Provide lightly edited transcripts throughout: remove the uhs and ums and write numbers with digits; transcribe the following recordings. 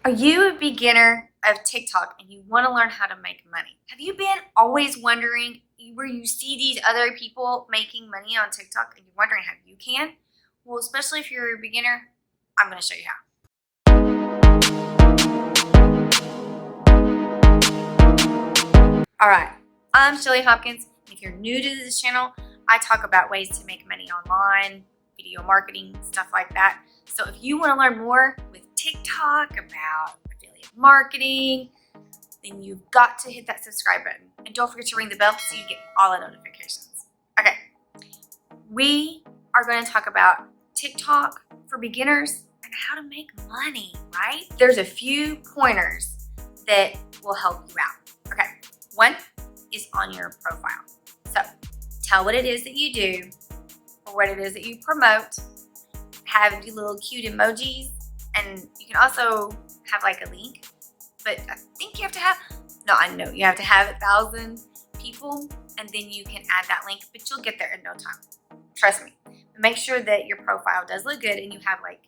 Are you a beginner of TikTok and you want to learn how to make money? Have you been always wondering where you see these other people making money on TikTok and you're wondering how you can? Well, especially if you're a beginner, I'm going to show you how. All right, I'm Shelly Hopkins. If you're new to this channel, I talk about ways to make money online, video marketing, stuff like that. So if you want to learn more with TikTok about affiliate marketing, then you've got to hit that subscribe button. And don't forget to ring the bell so you get all the notifications. Okay, we are going to talk about TikTok for beginners and how to make money, right? There's a few pointers that will help you out. Okay, one is on your profile. So tell what it is that you do or what it is that you promote. Have the little cute emojis, and you can also have like a link, but I think you have to have, no, I know you have to have 1,000 people, and then you can add that link, but you'll get there in no time. Trust me. Make sure that your profile does look good and you have like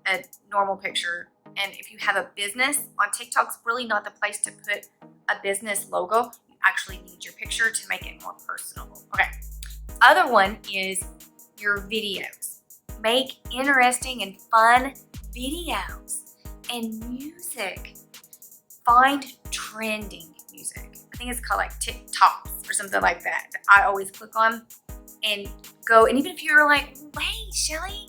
a normal picture. And if you have a business on TikTok, it's really not the place to put a business logo. You actually need your picture to make it more personable. Okay. Other one is your videos. Make interesting and fun videos and music. Find trending music. I think it's called like TikToks or something like that. I always click on and go. And even if you're like, wait, Shelly,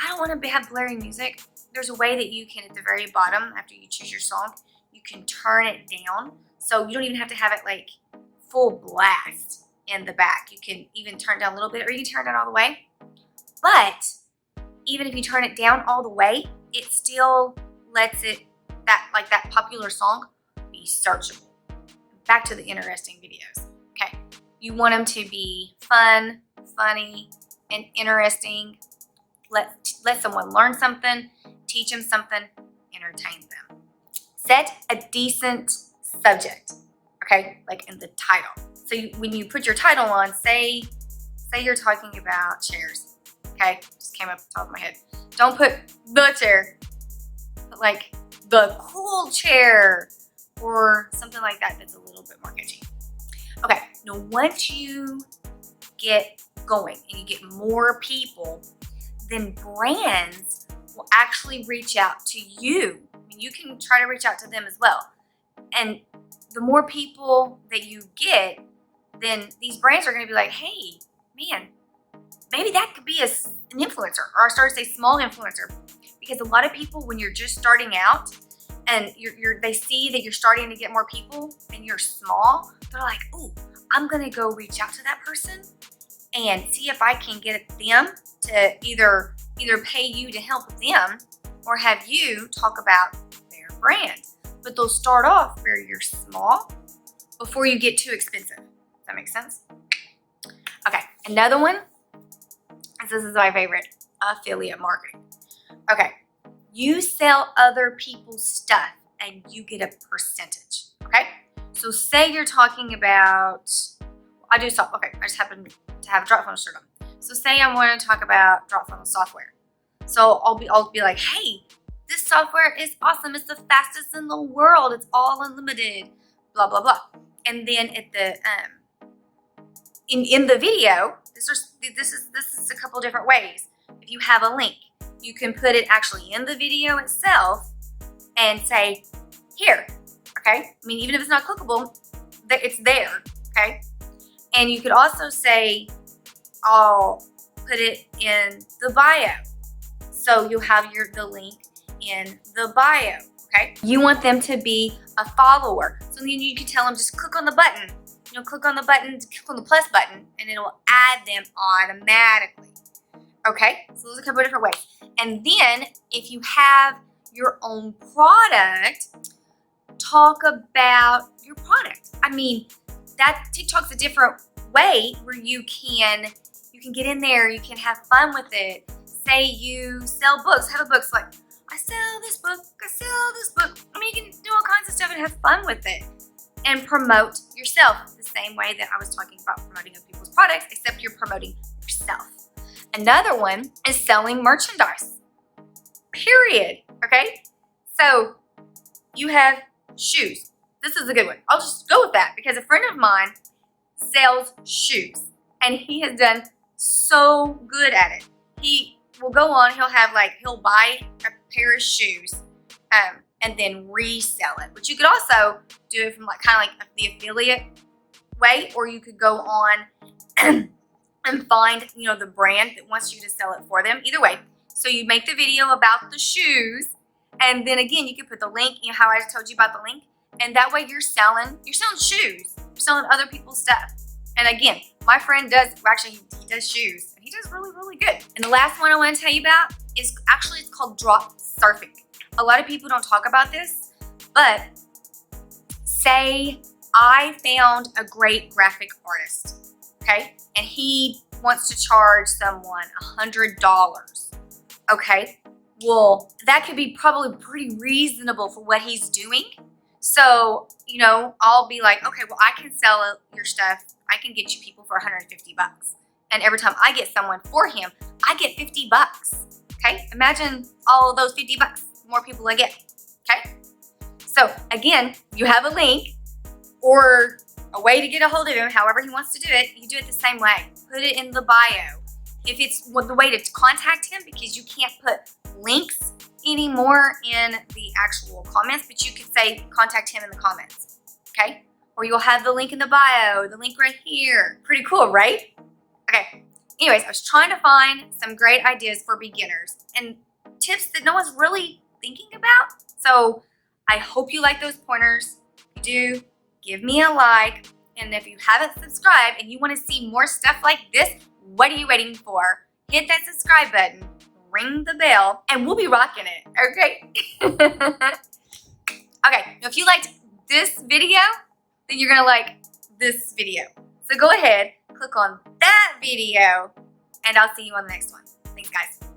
I don't want to have blaring music. There's a way that you can, at the very bottom, after you choose your song, you can turn it down. So you don't even have to have it like full blast in the back. You can even turn it down a little bit, or you can turn it down all the way. But even if you turn it down all the way, it still lets it, that popular song, be searchable. Back to the interesting videos. Okay, you want them to be fun, funny, and interesting. Let someone learn something, teach them something, entertain them. Set a decent subject, okay, like in the title. So when you put your title on, say you're talking about chairs. Okay, just came up the top of my head. Don't put the chair, but like the cool chair or something like that that's a little bit more catchy. Okay, now once you get going and you get more people, then brands will actually reach out to you. I mean, you can try to reach out to them as well. And the more people that you get, then these brands are going to be like, hey, man, maybe that could be an influencer, or I started to say small influencer, because a lot of people, when you're just starting out and they see that you're starting to get more people and you're small, they're like, oh, I'm gonna go reach out to that person and see if I can get them to either pay you to help them or have you talk about their brand. But they'll start off where you're small before you get too expensive. Does that make sense? Okay, another one. This is my favorite, affiliate marketing. Okay, you sell other people's stuff and you get a percentage, okay? So say you're talking about, I just happen to have a DropFunnels shirt on. So say I want to talk about DropFunnels software. So I'll be like, hey, this software is awesome. It's the fastest in the world. It's all unlimited, blah, blah, blah. And then at the, in the video, this is a couple different ways. If you have a link, you can put it actually in the video itself and say, here, okay? I mean, even if it's not clickable, it's there, okay? And you could also say, I'll put it in the bio. So you have the link in the bio, okay? You want them to be a follower. So then you can tell them, just click on the button. Click on the button, click on the plus button, and it'll add them automatically. Okay, so those are a couple of different ways. And then if you have your own product, talk about your product. I mean, that TikTok's a different way where you can get in there, you can have fun with it. Say you sell books, have a book like, I sell this book, I sell this book. I mean, you can do all kinds of stuff and have fun with it. And promote yourself the same way that I was talking about promoting other people's products, except you're promoting yourself. Another one is selling merchandise, period, okay? So you have shoes. This is a good one. I'll just go with that because a friend of mine sells shoes and he has done so good at it. He will go on, he'll buy a pair of shoes and then resell it. But you could also do it from kind of like the affiliate way, or you could go on and find, the brand that wants you to sell it for them. Either way. So you make the video about the shoes, and then again, you can put the link, how I told you about the link, and that way you're selling shoes. You're selling other people's stuff. And again, my friend does, he does shoes, and he does really, really good. And the last one I want to tell you about is it's called Dropsurfing. A lot of people don't talk about this, but say I found a great graphic artist, okay? And he wants to charge someone $100, okay? Well, that could be probably pretty reasonable for what he's doing. So, I'll be like, okay, well, I can sell your stuff. I can get you people for $150. And every time I get someone for him, I get $50, okay? Imagine all of those $50, more people I get, okay? So again, you have a link or a way to get a hold of him, however he wants to do it. You do it the same way. Put it in the bio. If it's the way to contact him, because you can't put links anymore in the actual comments, but you could say contact him in the comments, okay? Or you'll have the link in the bio, the link right here. Pretty cool, right? Okay, anyways, I was trying to find some great ideas for beginners and tips that no one's really thinking about. So I hope you like those pointers. If you do, give me a like. And if you haven't subscribed and you want to see more stuff like this, what are you waiting for? Hit that subscribe button, ring the bell, and we'll be rocking it, okay? Okay, now if you liked this video, then you're gonna like this video. So go ahead, click on that video, and I'll see you on the next one. Thanks, guys.